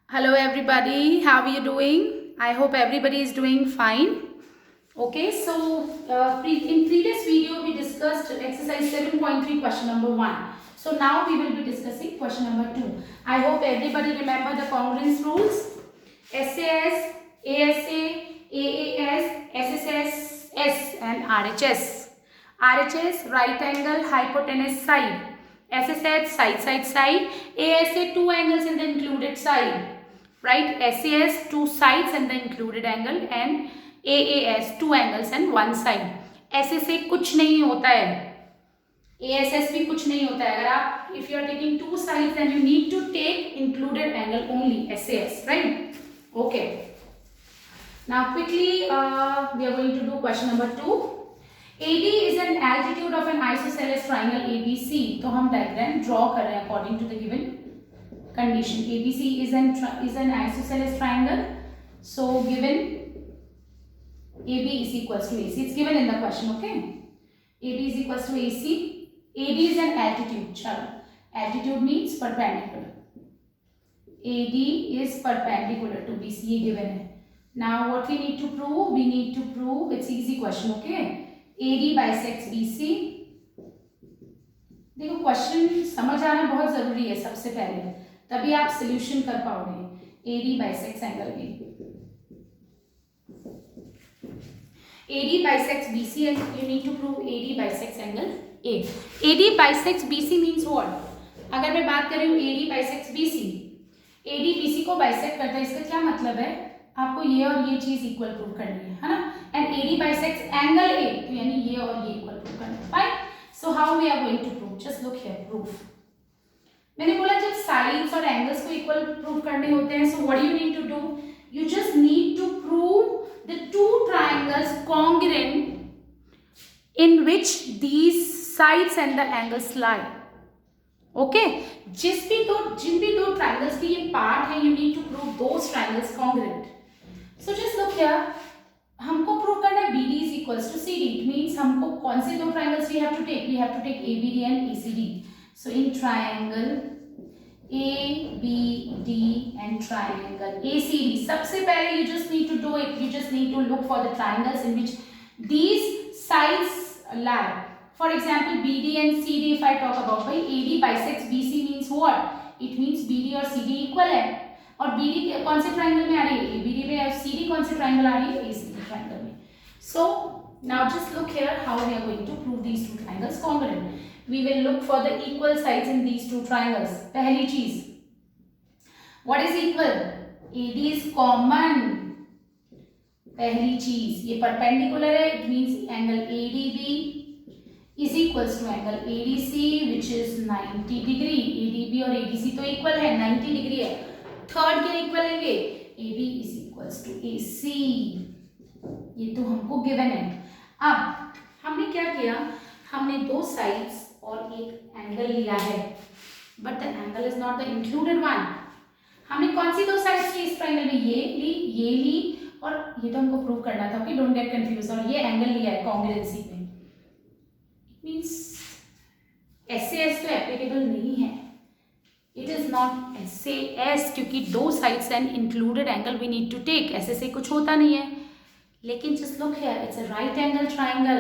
Hello everybody, how are you doing? I hope everybody is doing fine. Okay, so in previous video we discussed exercise 7.3 question number 1. So now we will be discussing question number 2. I hope everybody remember the congruence rules. SAS, ASA, AAS, SSS, S and RHS. RHS right angle hypotenuse side. SSH side. ASA two angles in the included side. Right, SAS two sides and the included angle and AAS two angles and one side. SSA कुछ नहीं होता है, ASS भी कुछ नहीं होता है. अगर आप if you are taking two sides then you need to take included angle only SAS, right? Okay. Now quickly we are going to do question number 2. AD is an altitude of an isosceles triangle ABC. तो हम diagram draw कर रहे हैं according to the given condition. ABC is an isosceles triangle. So given AB is equals to AC. It's given in the question, okay? AB is equals to AC. AD is an altitude. Chalo. Altitude means perpendicular. AD is perpendicular to BC. ये given है. Now what we need to prove? We need to prove, it's easy question, okay? AD bisects BC. देखो question समझ आना बहुत जरूरी है सबसे पहले, तभी आप सोल्यूशन कर पाओगे. AD bisects angle A. AD bisects BC and you need to prove AD bisects angle A. AD bisects BC means what? अगर मैं बात कर रही हूँ AD bisects BC, AD BC को bisect करता है, इसका क्या मतलब है? आपको ये और ये चीज इक्वल प्रूव करनी है ना? And AD bisects angle A, तो यानी ये और ये इक्वल प्रूव करना है. Fine. So how we are going to prove? Just look here. Proof मैंने बोला जब साइड्स और एंगल्स को इक्वल प्रूव करने होते हैं, so what you need to do? You just need to prove the two triangles congruent in which these sides and the angles lie. Okay, जिन भी दो ट्रायंगल्स की ये पार्ट है, you need to prove those triangles congruent. So just look here, हमको prove करना है BD is equals to CD. It means हमको कौन से दो triangles we have to take? We have to take ABD and ACD. So in triangle ABD and triangle ACD, सबसे पहले you just need to do it. You just need to look for the triangles in which these sides lie. For example, BD and CD. If I talk about by AD bisects BC means what? It means BD और CD equal है. और BD कौन से triangle में आ रही है? ABD में. और CD कौन से ट्राइंगल आ रही है? ACD ट्राइंगल में. So now just look here how we are going to prove these two triangles congruent. We will look for the equal sides in these two triangles. पहली चीज, what is equal? AD is common. पहली चीज, ये perpendicular है, it means angle ADB is equals to angle ADC which is 90 degree. ADB और ADC तो equal है, 90 degree है. थर्ड के इक्वल लेंगे, AB is equals to AC. ये तो हमको गिवन है. अब हमने क्या किया? हमने दो साइड्स और एक एंगल लिया है, but the angle is not the included one. हमने कौन सी दो साइड्स ली इस ट्रायंगल में? ये ली और ये तो हमको प्रूव करना था. Okay, don't get confuse. और ये एंगल लिया है कॉन्ग्रुएंसी पे. इट मींस SAS तो एप्लीकेबल नहीं है. इट इज नॉट SAS क्योंकि दो sides and included angle we need to take. SSA कुछ होता नहीं है. लेकिन just look here, it's a right angle triangle.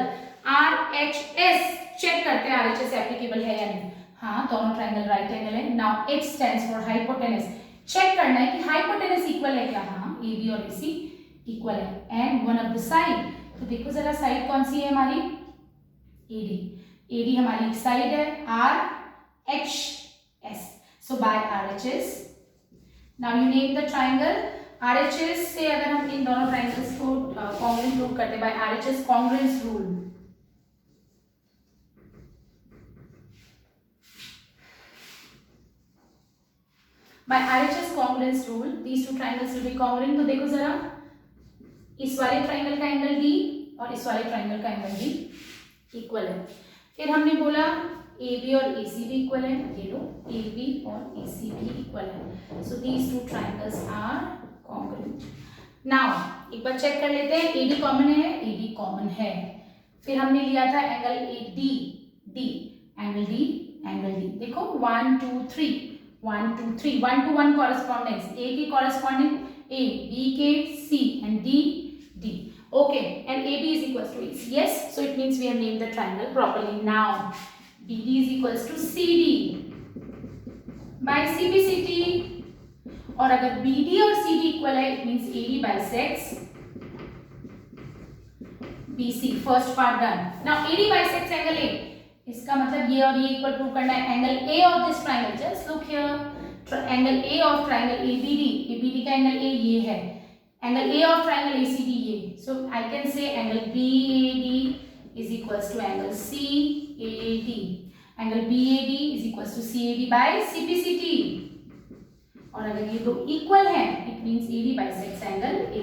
RHS check करते हैं RHS एप्लीकेबल है या नहीं. हाँ, दोनों ट्राइंगल राइट एंगल है. Now H stands for hypotenuse. Check करना है कि हाइपोटेनस इक्वल है क्या? हाँ, AB और AC इक्वल है. And one of the side, तो देखो जरा साइड कौन सी है हमारी? AD हमारी साइड है. RHS. So by RHS, now you name the triangle. RHS से अगर हम इन दोनों ट्राइंगल्स को कॉन्ग्रुएंट प्रूव करते हैं by RHS congruence rule. By RHS congruence rule, these two triangles will be congruent. तो देखो जरा, इस वाले ट्राइंगल का एंगल D और इस वाले ट्राइंगल का एंगल D इक्वल है. फिर हमने बोला AB और AC भी इक्वल है. ये लो, AB और AC भी इक्वल है. So these two triangles are congruent. Now एक बार चेक कर लेते हैं. AD कॉमन है, AD कॉमन है. फिर हमने लिया था angle AD, D, angle D, angle D. देखो 1 2 3, 1 2 3 1 to 1 correspondence. A की corresponding A, B के C and D D. Okay, and AB is equals to AC. Yes, so it means we have named the triangle properly. Now BD is equals to CD by CBCT. और अगर BD और CD equal है, it means AD bisects BC. First part done. Now AD bisects angle A. इसका मतलब ये और ये equal prove करना है. Angle A of this triangle, just look here. Angle A of triangle ABD. ABD का angle A ये है. Angle A of triangle ACD ये. So I can say angle BAD is equals to angle CAD. Angle BAD is equals to CAD by CPCT. और अगर ये दो equal है, it means AD bisects angle A.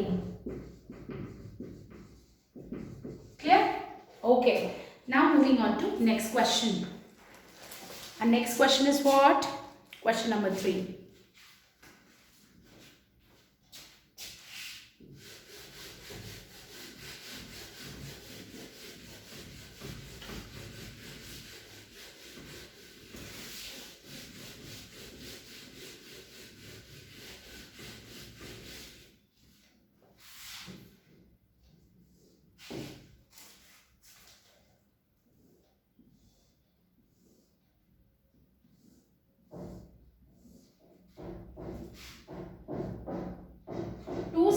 Clear? Okay. Now moving on to next question. Our next question is what? Question number 3.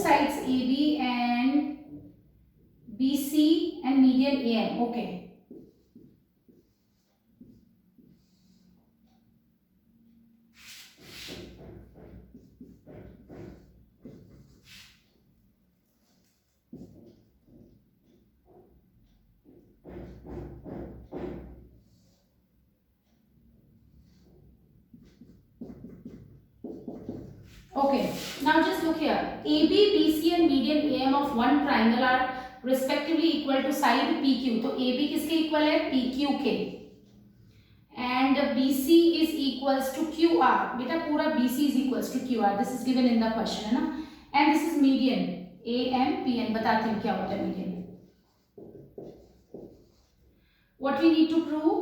Sides AB and BC and median AM. Okay. Okay, now just look here. AB, BC and median AM of one triangle are respectively equal to side PQ. तो AB किसके equal है? PQ के. And BC is equals to QR. बेटा पूरा BC is equals to QR. This is given in the question है ना. And this is median. AM, PN. बताती हूँ क्या होता है median. What we need to prove?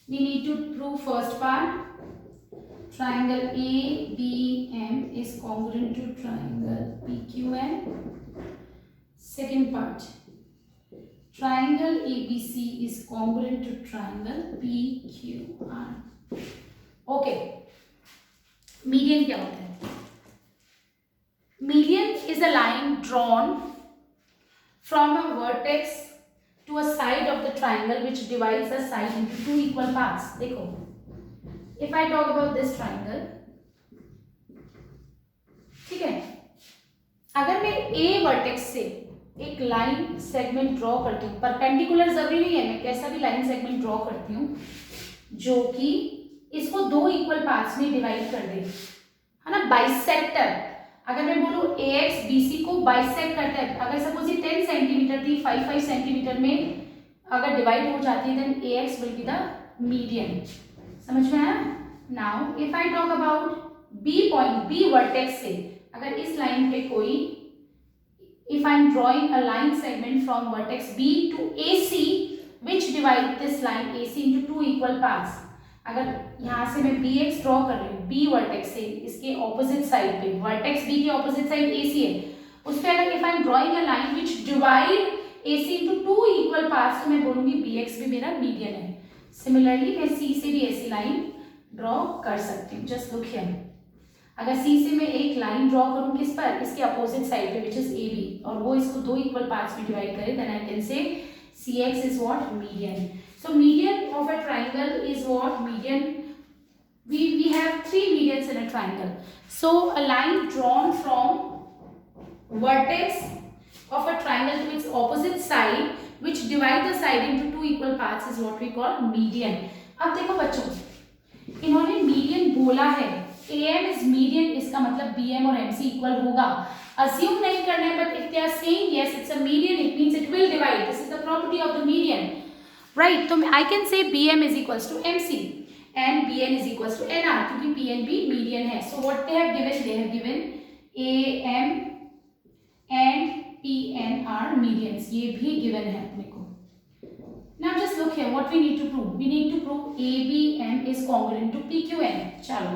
We need to prove first part. Triangle ABM is congruent to triangle PQN. Second part, triangle ABC is congruent to triangle PQR. Okay, median क्या होता है? Median is a line drawn from a vertex to a side of the triangle which divides the side into two equal parts. देखो, if I talk about this triangle, ठीक है, अगर मैं A vertex से एक लाइन सेगमेंट ड्रॉ करती हूँ, perpendicular जरूरी नहीं है, मैं कैसा भी लाइन सेगमेंट ड्रॉ करती हूँ जो कि इसको दो इक्वल पार्ट्स में डिवाइड कर दे, है ना, बाइसेक्टर. अगर मैं बोलूँ AX BC को बाइसेक्ट करता है, अगर सपोज ये 10 सेंटीमीटर थी, 5 सेंटीमीटर में अगर डिवाइड हो जाती है, then AX will be the median. समझ में आया? Now if I talk about B point, B vertex से अगर इस लाइन पे कोई, if I am drawing a line segment from vertex B to AC which divide this line AC into two equal parts. अगर यहाँ से मैं BX draw कर रही हूँ B वर्टेक्स से, इसके ऑपोजिट साइड पे वर्टेक्स B की ऑपोजिट साइड AC है, उस पे अगर if I am drawing a line which divide AC into two equal parts, तो मैं बोलूंगी BX भी मेरा मीडियन है. सिमिलरली मैं C से भी ऐसी लाइन ड्रॉ कर सकती हूँ. जस्ट लुक हियर, अगर C से मैं एक लाइन ड्रॉ करूँ किस पर, इसके अपोजिट साइड पे विच इज AB, और वो इसको दो इक्वल पार्ट्स में डिवाइड करे, then I can say CX is what? Median. So median of a triangle is what? Median. We have three medians in a triangle. So a line drawn from vertex of a triangle to its opposite side, which divide the side into two equal parts, is what we call median. अब देखो बच्चों, इन्होंने median बोला है, AM is median, इसका मतलब BM और MC equal होगा. Assume नहीं करना है, but if they are saying yes, it's a median, it means it will divide. This is the property of the median. Right, तो I can say BM is equals to MC and BN is equals to NR, क्योंकि PNB median है. So what they have given? They have given AM and PN are medians. ये भी given है अपने को. Now just look here, what we need to prove. We need to prove ABM is congruent to PQN. चलो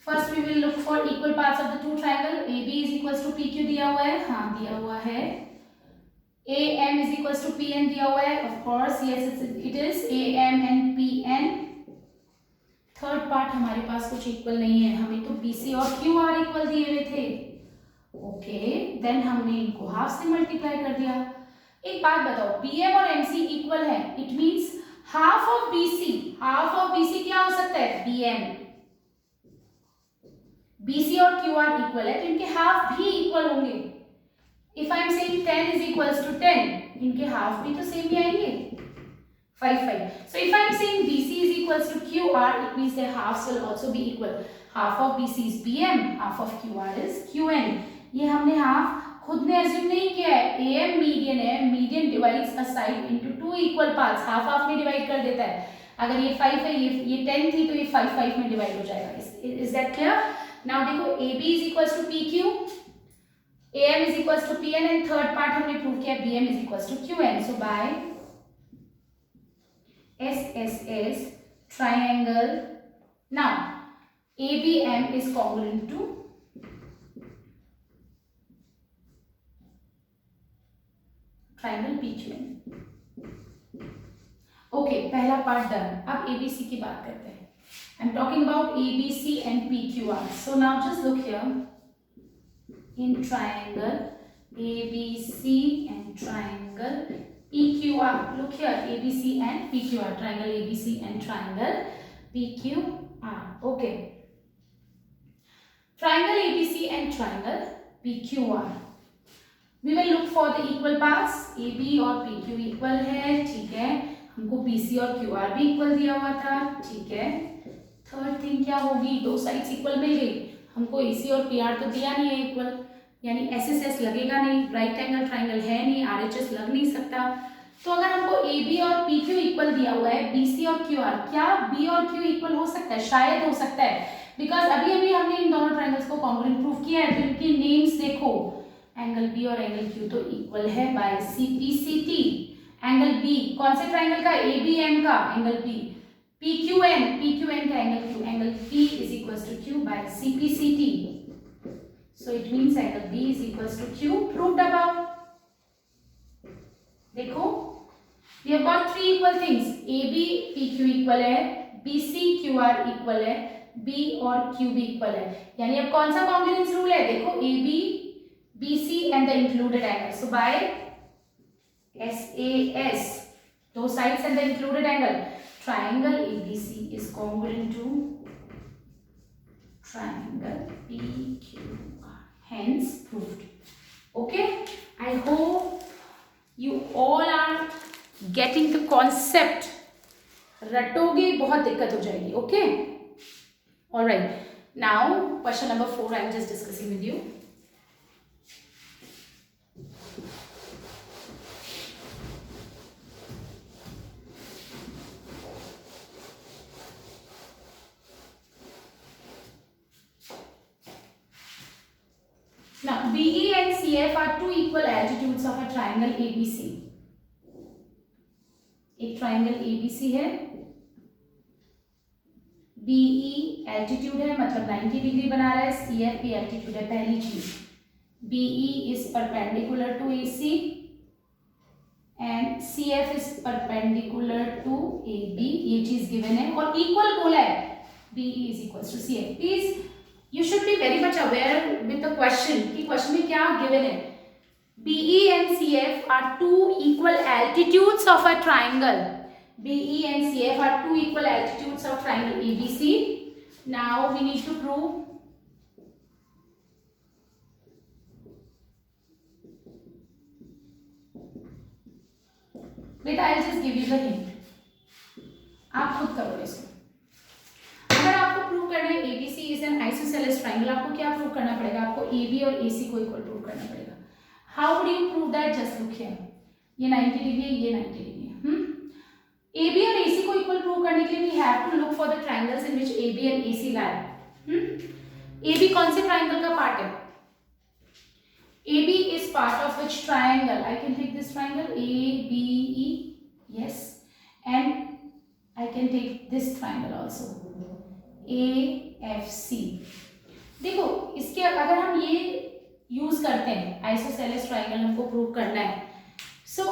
first we will look for equal parts of the two triangle. AB is equals to PQ दिया हुआ है, हाँ दिया हुआ है. AM is equals to PN दिया हुआ है, of course yes it is AM and PN. Third part हमारे पास कुछ इक्वल नहीं है, हमें तो BC और QR इक्वल दिए हुए थे. ओके देन हमने इनको हाफ से मल्टीप्लाई कर दिया. एक बात बताओ, BM और MC इक्वल है, it means half of BC क्या हो सकता है? BM. BC और QR इक्वल है तो इनके हाफ भी इक्वल होंगे. If I am saying 10 is equals to 10, इनके हाफ भी तो सेम ही आएंगे, 5 5. So if I am saying BC is equals to QR, it means their halves will also be equal. Half of BC is BM, half of QR is QN. ये हमने half खुद ने assume नहीं किया है. AM median है, median divides a side into two equal parts, half half में divide कर देता है. अगर ये 5 है, ये 10 थी तो ये 5 5 में डिवाइड हो जाएगा. Is that clear? नाउ देखो AB is equals to PQ, AM is equals to PN and third part हमने प्रूव किया BM is equals to QN. So by SSS triangle, now ABM is congruent to triangle PQN. Okay पहला part done. अब ABC की बात करते हैं. I'm talking about ABC and PQR. So now just look here. In triangle ABC and triangle PQR. Look here, ABC and PQR. Triangle ABC and triangle PQR. Okay. Triangle ABC and triangle PQR. We will look for the equal parts. AB और PQ equal है, ठीक है. हमको BC और QR भी equal दिया हुआ था, ठीक है. थर्ड थिंग क्या होगी? दो साइड्स इक्वल मिल गई. हमको AC और PR तो दिया नहीं है इक्वल, यानी SSS लगेगा नहीं. राइट एंगल ट्राइंगल है नहीं, RHS लग नहीं सकता. तो अगर हमको AB और PQ इक्वल दिया हुआ है, BC और QR, क्या B और Q इक्वल हो सकता है? शायद हो सकता है, बिकॉज अभी अभी हमने इन दोनों ट्राइंगल्स को कॉन्ग्रुएंट प्रूव किया है. तो इनकी नेम्स देखो, एंगल B और एंगल Q तो इक्वल है बाय CPCT. एंगल B कौन से ट्राइंगल का? ABM का एंगल B. PQN का angle Q, angle P is equals to Q by CPCT. So it means angle B is equals to Q. Proved above. देखो, we have got three equal things. AB PQ equal है, BC QR equal है, B और Q भी equal है. यानी अब कौन सा congruence rule है? देखो AB, BC and the included angle. So by SAS, those sides and the included angle, triangle ABC is congruent to triangle PQR. Hence proved. Okay, I hope you all are getting the concept. रटोगे बहुत दिक्कत हो जाएगी. Okay, all right. Now question number 4 I am just discussing with you. Now BE and CF are two equal altitudes of a triangle ABC. एक triangle ABC है, BE altitude है मतलब 90 degree बना रहा है, CF भी एल्टीट्यूड है. पहली चीज, BE is perpendicular to AC and CF is perpendicular to AB. ये चीज गिवन है और इक्वल बोला है. BE is equals to CF. Please you should be very much aware with the question कि क्वेश्चन में क्या गिवन है. BE and CF are two equal altitudes of a triangle. BE and CF are two equal altitudes of triangle ABC. Now we need to prove wait, I'll just give you the hint. आप खुद करोगे इसको. अगर आपको prove करना है ABC is an isosceles triangle, आपको क्या प्रूव करना पड़ेगा? आपको AB और AC को इक्वल प्रूव करना पड़ेगा. How would you prove that? Just look here. ये 90 डिग्री है, ये 90 डिग्री है. AB और AC को इक्वल प्रूव करने के लिए we have to look for the triangles in which AB and AC lie. A B कौन से ट्राइंगल का पार्ट है? A B is part of which triangle? I can take this triangle A B E, yes, and I can take this triangle also A F C. देखो इसके अगर हम ये use करते हैं आइसोसेलेस ट्राइंगल हमको प्रूव करना है, सो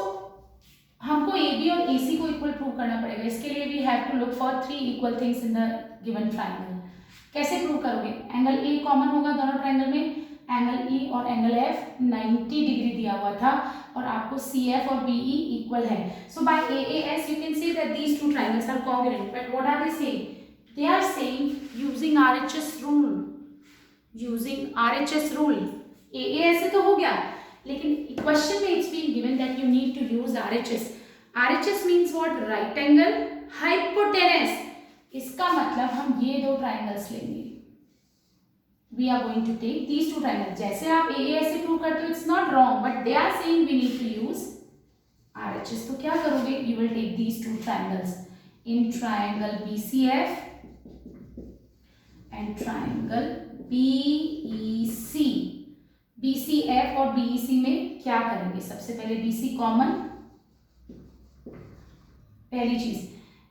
हमको ए बी और ए सी को इक्वल प्रूव करना पड़ेगा. इसके लिए we have to look for 3 equal things in the given triangle. कैसे प्रूव करोगे? एंगल ए कॉमन होगा दोनों ट्राइंगल में, एंगल ई और एंगल एफ 90 डिग्री दिया हुआ था और आपको सी एफ और बी ई इक्वल है. So by A A S you can see that these two triangles are congruent. But what are they saying? They are saying using RHS rule. Using RHS rule. ए ए ऐसे तो हो गया, लेकिन question में it's been given that you need to use RHS. RHS means what? Right angle hypotenuse. इसका मतलब हम ये दो ट्राइंगल्स लेंगे. We are going to take these two triangles. जैसे आप ए ऐसे प्रूव करते हो, it's not wrong, but they are saying we need to use RHS. तो क्या करोगे? You will take these two triangles in triangle BCF and triangle BEC. BCF और बीईसी में क्या करेंगे? सबसे पहले बीसी कॉमन, पहली चीज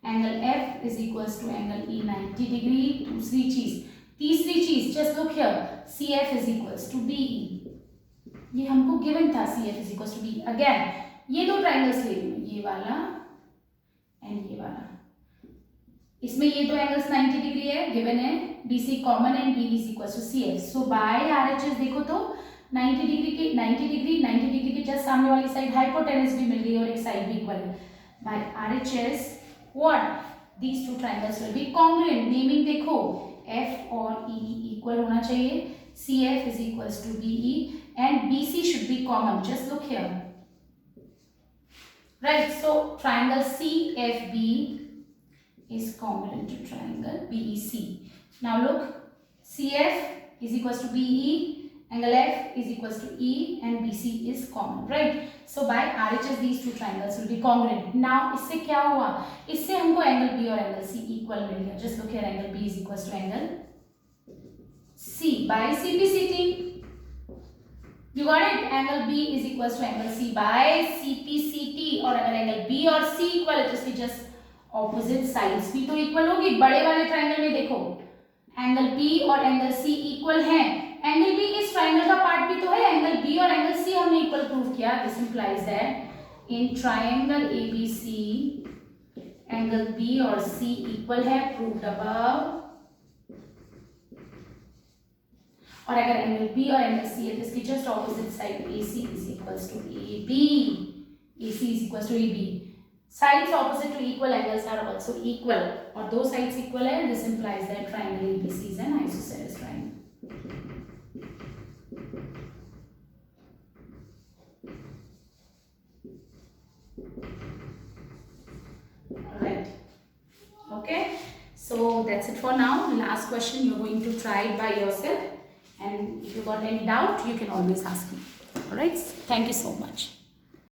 angle F is equals to angle E 90 degree. दूसरी चीज, तीसरी चीज, just look here, C F is equals to BE. ये हमको गिवन था, C F is equals to B. Again ये दो ट्राइंगल्स ले लो, ये वाला एंड ये वाला. इसमें ये दो एंगल्स 90 डिग्री है, गिवन है. BC common and B is equals to C F. So by RHS देखो तो 90 डिग्री के जस्ट सामने वाली साइड हाइपोटेनस भी मिल गई और एक साइड भी इक्वल है. By RHS what? These two triangles will be congruent. Naming देखो, एफ और ई इक्वल होना चाहिए. C F is equals to BE and BC should be common. Just look here, right? So triangle C F B is congruent to triangle BEC. Now look, CF is equals to BE, angle F is equals to E and BC is common, right? So by RHS these two triangles will be congruent. Now इससे क्या हुआ? इससे हमको angle B और angle C equal मिल गया. Just look here, angle B is equals to angle C by CPCT. You got it? Angle B is equals to angle C by CPCT. और अगर angle B और C equal है तो इसकी just opposite sides भी तो equal होगी. बड़े वाले ट्राइंगल में देखो एंगल बी और एंगल सी इक्वल हैं. एंगल बी इस ट्राइंगल का पार्ट भी तो है. एंगल बी और एंगल सी हमने इक्वल प्रूव किया. This implies that in triangle ABC angle B और सी इक्वल है, प्रूव्ड अबव. और अगर एंगल बी और एंगल सी है तो इसकी just opposite side AC is equals to AB. AC is equals to AB. Sides opposite to equal angles are also equal. और दो sides equal है. This implies that triangle ABC is an isosceles triangle. Right. Okay. So that's it for now. Last question. You're going to try it by yourself. And if you got any doubt, you can always ask me. All right. Thank you so much.